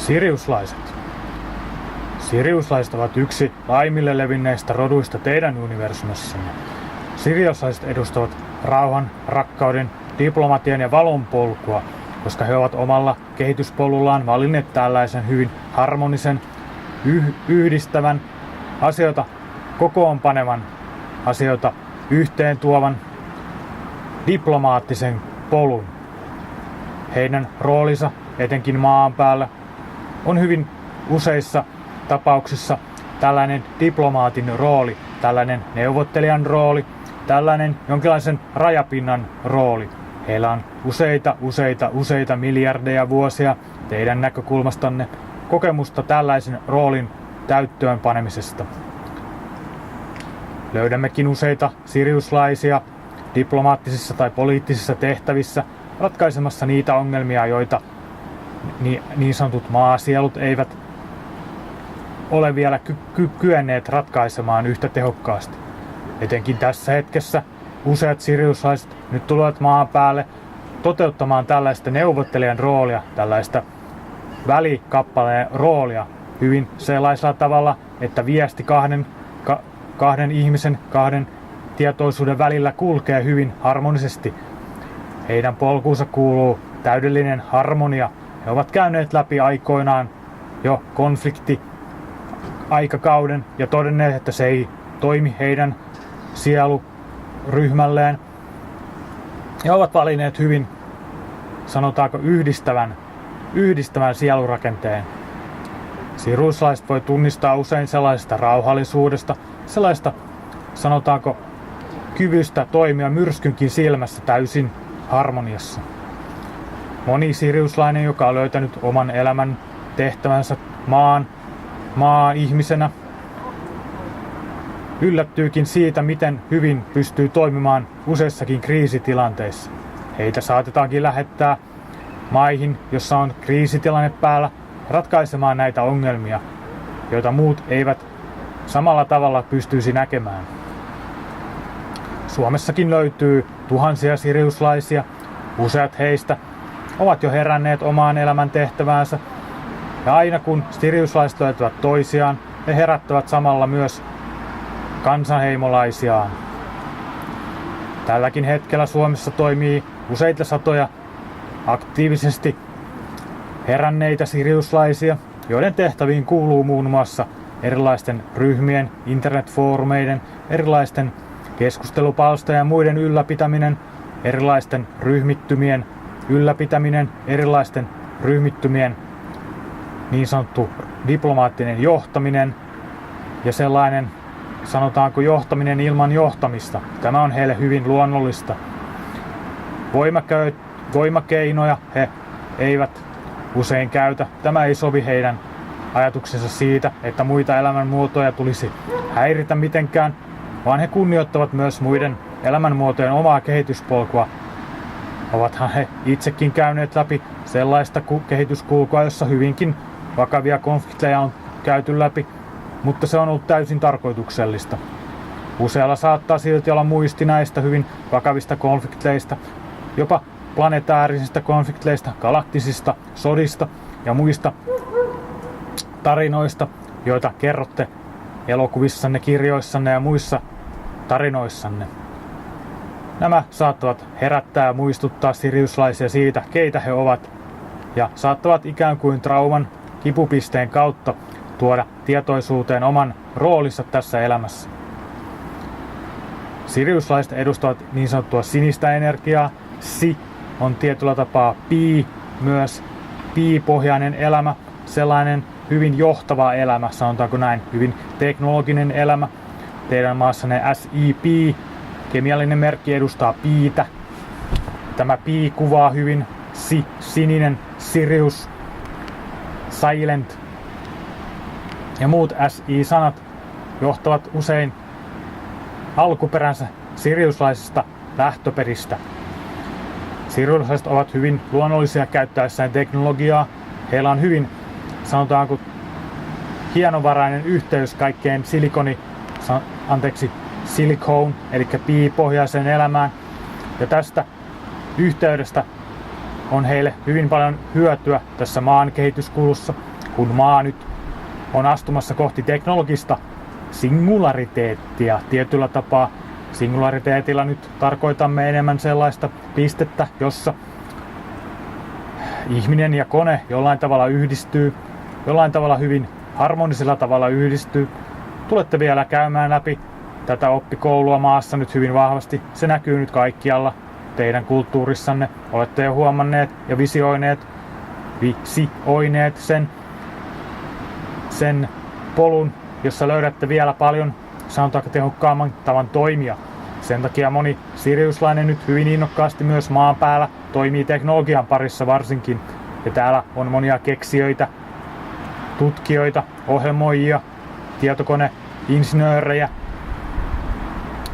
Siriuslaiset. Siriuslaiset ovat yksi laimille levinneistä roduista teidän universumissanne. Siriuslaiset edustavat rauhan, rakkauden, diplomatian ja valon polkua, koska he ovat omalla kehityspolullaan valinneet tällaisen hyvin harmonisen, yhdistävän, asioita kokoonpanevan, asioita yhteen tuovan, diplomaattisen polun. Heidän roolinsa, etenkin maan päällä, on hyvin useissa tapauksissa tällainen diplomaatin rooli, tällainen neuvottelijan rooli, tällainen jonkinlaisen rajapinnan rooli. Heillä on useita miljardeja vuosia teidän näkökulmastanne kokemusta tällaisen roolin täyttöön panemisesta. Löydämmekin useita siriuslaisia diplomaattisissa tai poliittisissa tehtävissä ratkaisemassa niitä ongelmia, joita niin sanotut maasielut eivät ole vielä kyenneet ratkaisemaan yhtä tehokkaasti. Etenkin tässä hetkessä useat siriuslaiset nyt tulevat maan päälle toteuttamaan tällaista neuvottelijan roolia, tällaista välikappaleen roolia hyvin sellaisella tavalla, että viesti kahden ihmisen, kahden tietoisuuden välillä kulkee hyvin harmonisesti. Heidän polkuunsa kuuluu täydellinen harmonia. He ovat käyneet läpi aikoinaan jo aikakauden ja todenneet, että se ei toimi heidän sieluryhmälleen. He ovat valinneet hyvin, sanotaanko, yhdistävän sielurakenteen. Siriuslaiset voi tunnistaa usein sellaisesta rauhallisuudesta, sellaista, sanotaanko, kyvystä toimia myrskynkin silmässä täysin harmoniassa. Moni siriuslainen, joka on löytänyt oman elämän tehtävänsä maan ihmisenä, yllättyykin siitä, miten hyvin pystyy toimimaan useissakin kriisitilanteissa. Heitä saatetaankin lähettää maihin, jossa on kriisitilanne päällä, ratkaisemaan näitä ongelmia, joita muut eivät samalla tavalla pystyisi näkemään. Suomessakin löytyy tuhansia siriuslaisia. Useat heistä ovat jo heränneet omaan elämän tehtäväänsä. Ja aina kun siriuslaiset löytävät toisiaan, he herättävät samalla myös kansanheimolaisiaan. Tälläkin hetkellä Suomessa toimii useita satoja aktiivisesti heränneitä siriuslaisia, joiden tehtäviin kuuluu muun muassa erilaisten ryhmien, internetfoorumeiden, erilaisten keskustelupalstojen ja muiden ylläpitäminen, erilaisten ryhmittymien ylläpitäminen, erilaisten ryhmittymien niin sanottu diplomaattinen johtaminen ja sellainen, sanotaanko, johtaminen ilman johtamista. Tämä on heille hyvin luonnollista. Voimakeinoja he eivät usein käytä. Tämä ei sovi heidän ajatuksensa siitä, että muita elämänmuotoja tulisi häiritä mitenkään, vaan he kunnioittavat myös muiden elämänmuotojen omaa kehityspolkua. Ovathan he itsekin käyneet läpi sellaista kehityskulkua, jossa hyvinkin vakavia konflikteja on käyty läpi, mutta se on ollut täysin tarkoituksellista. Usealla saattaa silti olla muisti näistä hyvin vakavista konflikteista, jopa planetaarisista konflikteista, galaktisista sodista ja muista tarinoista, joita kerrotte elokuvissanne, kirjoissanne ja muissa tarinoissanne. Nämä saattavat herättää ja muistuttaa siriuslaisia siitä, keitä he ovat, ja saattavat ikään kuin trauman kipupisteen kautta tuoda tietoisuuteen oman roolinsa tässä elämässä. Siriuslaiset edustavat niin sanottua sinistä energiaa. Si on tietyllä tapaa pi, myös pi-pohjainen elämä, sellainen hyvin johtava elämä, sanotaanko näin, hyvin teknologinen elämä. Teidän maassanne SIP, kemiallinen merkki, edustaa piitä. Tämä pi kuvaa hyvin sininen, Sirius, silent ja muut SI-sanat johtavat usein alkuperänsä siriuslaisista lähtöperistä. Siriuslaiset ovat hyvin luonnollisia käyttäessään teknologiaa. Heillä on hyvin, sanotaanko, hienovarainen yhteys kaikkeen silicone, eli pi-pohjaiseen elämään. Ja tästä yhteydestä on heille hyvin paljon hyötyä tässä maan kehityskulussa. kun maa nyt on astumassa kohti teknologista singulariteettia tietyllä tapaa. Singulariteetilla nyt tarkoitamme enemmän sellaista pistettä, jossa ihminen ja kone jollain tavalla yhdistyy, jollain tavalla hyvin harmonisella tavalla yhdistyy. Tulette vielä käymään läpi tätä oppikoulua maassa nyt hyvin vahvasti. Se näkyy nyt kaikkialla teidän kulttuurissanne. Olette jo huomanneet ja visioineet sen polun, jossa löydätte vielä paljon, sanotaanko, tehokkaamman tavan toimia. Sen takia moni siriuslainen nyt hyvin innokkaasti myös maan päällä toimii teknologian parissa varsinkin. Ja täällä on monia keksijöitä, tutkijoita, ohjelmoijia, tietokoneinsinöörejä,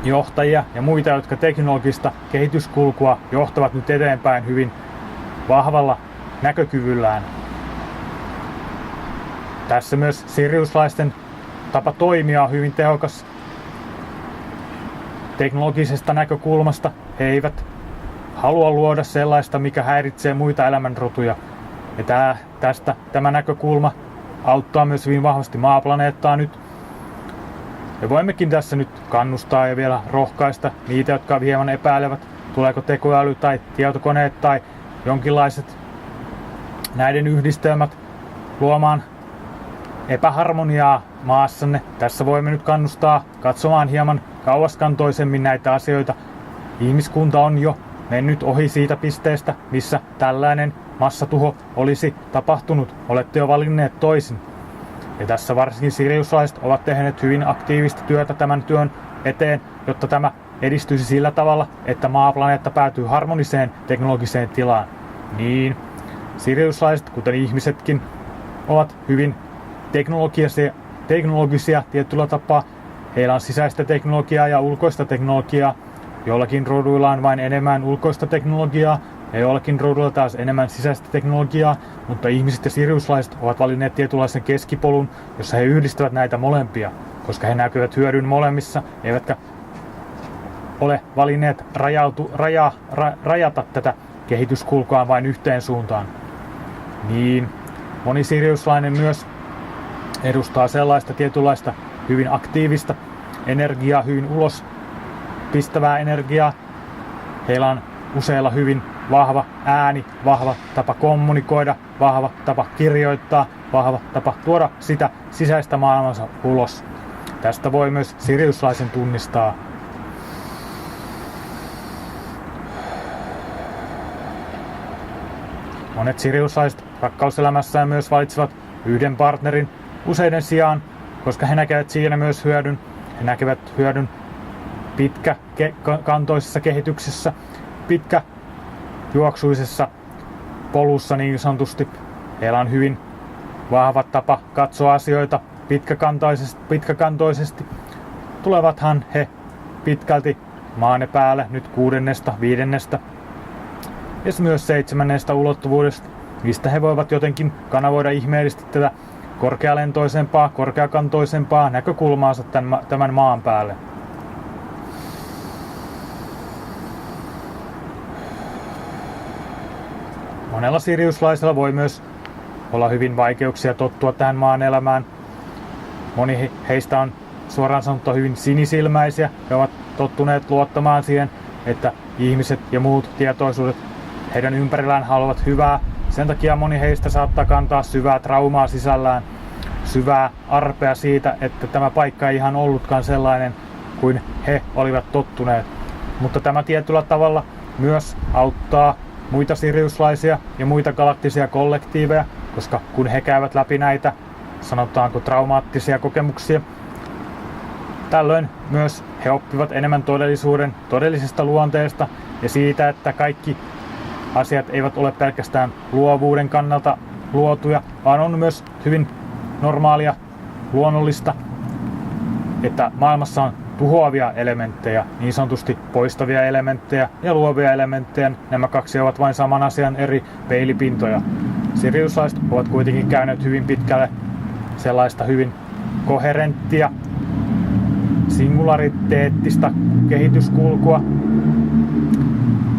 johtajia ja muita, jotka teknologista kehityskulkua johtavat nyt eteenpäin hyvin vahvalla näkökyvyllään. Tässä myös siriuslaisten tapa toimia on hyvin tehokas teknologisesta näkökulmasta. He eivät halua luoda sellaista, mikä häiritsee muita elämänrotuja. Ja tämä näkökulma auttaa myös hyvin vahvasti maaplaneettaa nyt. Ja voimmekin tässä nyt kannustaa ja vielä rohkaista niitä, jotka hieman epäilevät, tuleeko tekoäly tai tietokoneet tai jonkinlaiset näiden yhdistelmät luomaan epäharmoniaa maassanne. Tässä voimme nyt kannustaa katsomaan hieman kauaskantoisemmin näitä asioita. Ihmiskunta on jo mennyt ohi siitä pisteestä, missä tällainen massatuho olisi tapahtunut. Olette jo valinneet toisin. Ja tässä varsinkin siriuslaiset ovat tehneet hyvin aktiivista työtä tämän työn eteen, jotta tämä edistyisi sillä tavalla, että maaplaneetta päätyy harmoniseen teknologiseen tilaan. Niin, siriuslaiset, kuten ihmisetkin, ovat hyvin teknologisia tietyllä tapaa. Heillä on sisäistä teknologiaa ja ulkoista teknologiaa. Joillakin roduilla on vain enemmän ulkoista teknologiaa ja joillakin roduilla taas enemmän sisäistä teknologiaa, mutta ihmiset ja siriuslaiset ovat valinneet tietynlaisen keskipolun, jossa he yhdistävät näitä molempia, koska he näkyvät hyödyn molemmissa, eivätkä ole valinneet rajata tätä kehityskulkua vain yhteen suuntaan. Niin, moni siriuslainen myös edustaa sellaista tietynlaista hyvin aktiivista energiaa, hyvin ulos pistävää energiaa. Heillä on useilla hyvin vahva ääni, vahva tapa kommunikoida, vahva tapa kirjoittaa, vahva tapa tuoda sitä sisäistä maailmansa ulos. Tästä voi myös siriuslaisen tunnistaa. Monet siriuslaiset rakkauselämässään myös valitsevat yhden partnerin useiden sijaan, koska he näkevät siinä myös hyödyn. He näkevät hyödyn pitkäkantoisessa kehityksessä, pitkäjuoksuisessa polussa niin sanotusti. Heillä on hyvin vahva tapa katsoa asioita pitkäkantoisesti. Tulevathan he pitkälti maanne päälle nyt 6., 5. ja myös 7. ulottuvuudesta, mistä he voivat jotenkin kanavoida ihmeellisesti tätä korkealentoisempaa, korkeakantoisempaa näkökulmaansa tämän maan päälle. Monella siriuslaisella voi myös olla hyvin vaikeuksia tottua tähän maan elämään. Moni heistä on suoraan sanottuna hyvin sinisilmäisiä. He ovat tottuneet luottamaan siihen, että ihmiset ja muut tietoisuudet heidän ympärillään haluavat hyvää. Sen takia moni heistä saattaa kantaa syvää traumaa sisällään, syvää arpea siitä, että tämä paikka ei ihan ollutkaan sellainen kuin he olivat tottuneet. Mutta tämä tietyllä tavalla myös auttaa muita siriuslaisia ja muita galaktisia kollektiiveja, koska kun he käyvät läpi näitä, sanotaanko traumaattisia kokemuksia, tällöin myös he oppivat enemmän todellisuuden todellisesta luonteesta ja siitä, että kaikki asiat eivät ole pelkästään luovuuden kannalta luotuja, vaan on myös hyvin normaalia, luonnollista, että maailmassa on tuhoavia elementtejä, niin sanotusti poistavia elementtejä ja luovia elementtejä. Nämä kaksi ovat vain saman asian eri peilipintoja. Siriuslaiset ovat kuitenkin käyneet hyvin pitkälle sellaista hyvin koherenttia, singulariteettista kehityskulkua.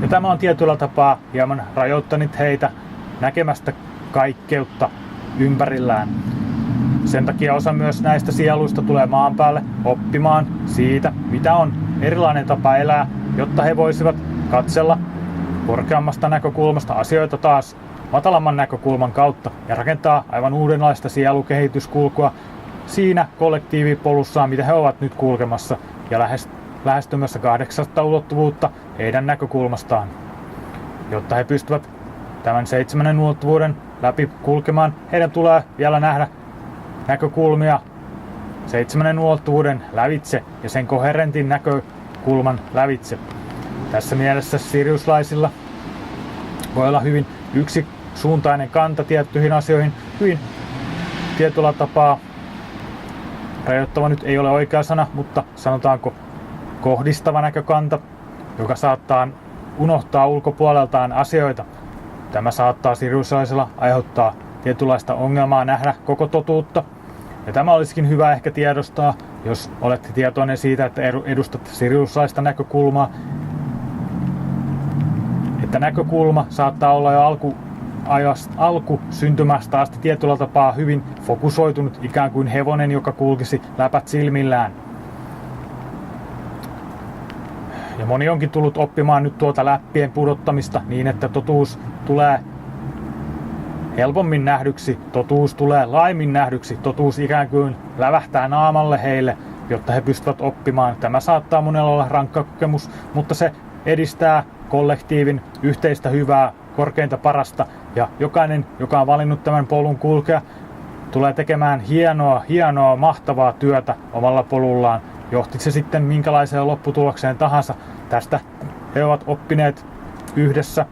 Ja tämä on tietyllä tapaa hieman rajoittanut heitä näkemästä kaikkeutta ympärillään. Sen takia osa myös näistä sieluista tulee maan päälle oppimaan siitä, mitä on erilainen tapa elää, jotta he voisivat katsella korkeammasta näkökulmasta asioita taas matalamman näkökulman kautta ja rakentaa aivan uudenlaista sielukehityskulkua siinä kollektiivipolussaan, mitä he ovat nyt kulkemassa ja lähestymässä 8 ulottuvuutta heidän näkökulmastaan. Jotta he pystyvät tämän 7 ulottuvuuden läpi kulkemaan, heidän tulee vielä nähdä näkökulmia 7 ulottuvuuden lävitse ja sen koherentin näkökulman lävitse. Tässä mielessä siriuslaisilla voi olla hyvin yksisuuntainen kanta tiettyihin asioihin, hyvin tietyllä tapaa rajoittava nyt ei ole oikea sana, mutta sanotaanko kohdistava näkökanta, joka saattaa unohtaa ulkopuoleltaan asioita. Tämä saattaa siriuslaisilla aiheuttaa tietynlaista ongelmaa nähdä koko totuutta. Ja tämä olisikin hyvä ehkä tiedostaa, jos olette tietoinen siitä, että edustatte siriuslaista näkökulmaa. Että näkökulma saattaa olla jo alkusyntymästä asti tietyllä tapaa hyvin fokusoitunut, ikään kuin hevonen, joka kulkisi läpät silmillään. Ja moni onkin tullut oppimaan nyt tuota läppien pudottamista niin, että totuus tulee helpommin nähdyksi, totuus tulee laimin nähdyksi, totuus ikään kuin lävähtää naamalle heille, jotta he pystyvät oppimaan. Tämä saattaa monella olla rankka kokemus, mutta se edistää kollektiivin yhteistä hyvää, korkeinta parasta, ja jokainen, joka on valinnut tämän polun kulkea, tulee tekemään hienoa, mahtavaa työtä omalla polullaan. Johti se sitten minkälaiseen lopputulokseen tahansa. Tästä he ovat oppineet yhdessä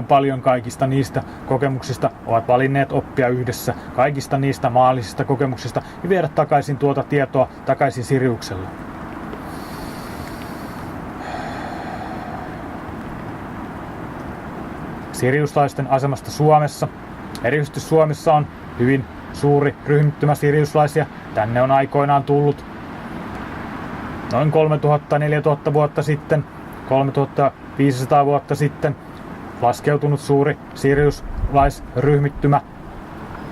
paljon kaikista niistä kokemuksista, ovat valinneet oppia yhdessä kaikista niistä maallisista kokemuksista ja viedä takaisin tuota tietoa takaisin Siriukselle. Siriuslaisten asemasta Suomessa. Erityisesti Suomessa on hyvin suuri ryhmittymä siriuslaisia. Tänne on aikoinaan tullut noin 3000-4000 vuotta sitten, 3500 vuotta sitten laskeutunut suuri siriuslaisryhmittymä,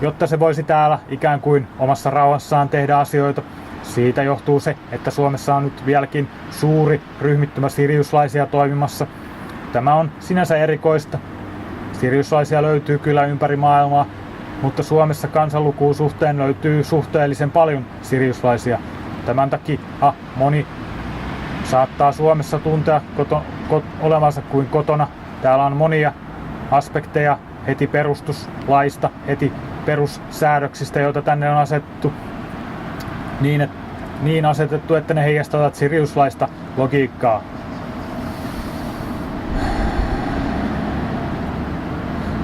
jotta se voisi täällä ikään kuin omassa rauhassaan tehdä asioita. Siitä johtuu se, että Suomessa on nyt vieläkin suuri ryhmittymä siriuslaisia toimimassa. Tämä on sinänsä erikoista. Siriuslaisia löytyy kyllä ympäri maailmaa, mutta Suomessa kansanlukuun suhteen löytyy suhteellisen paljon siriuslaisia. Tämän takia moni saattaa Suomessa tuntea olevansa kuin kotona. Täällä on monia aspekteja heti perustuslaista, heti perussäädöksistä, joita tänne on asetettu niin asetettu, että ne heijastavat siriuslaista logiikkaa.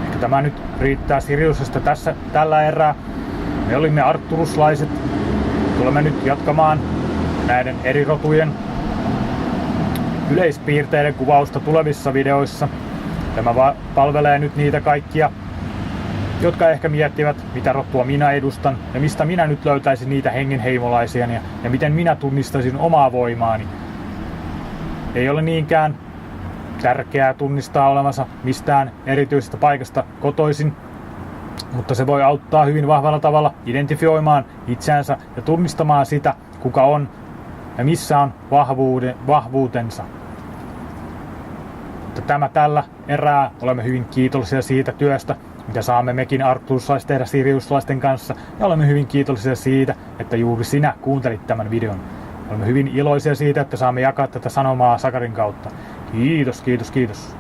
Ehkä tämä nyt riittää Siriusesta tällä erää. Me olimme artturuslaiset. Tulemme nyt jatkamaan näiden eri rotujen yleispiirteiden kuvausta tulevissa videoissa. Tämä palvelee nyt niitä kaikkia, jotka ehkä miettivät, mitä rotua minä edustan ja mistä minä nyt löytäisin niitä hengenheimolaisia ja miten minä tunnistaisin omaa voimaani. Ei ole niinkään tärkeää tunnistaa olevansa mistään erityisestä paikasta kotoisin, mutta se voi auttaa hyvin vahvalla tavalla identifioimaan itseänsä ja tunnistamaan sitä, kuka on ja missä on vahvuutensa. Mutta tämä tällä erää. Olemme hyvin kiitollisia siitä työstä, mitä saamme mekin artturuslaiset tehdä siriuslaisten kanssa, ja olemme hyvin kiitollisia siitä, että juuri sinä kuuntelit tämän videon. Olemme hyvin iloisia siitä, että saamme jakaa tätä sanomaa Sakarin kautta. Kiitos.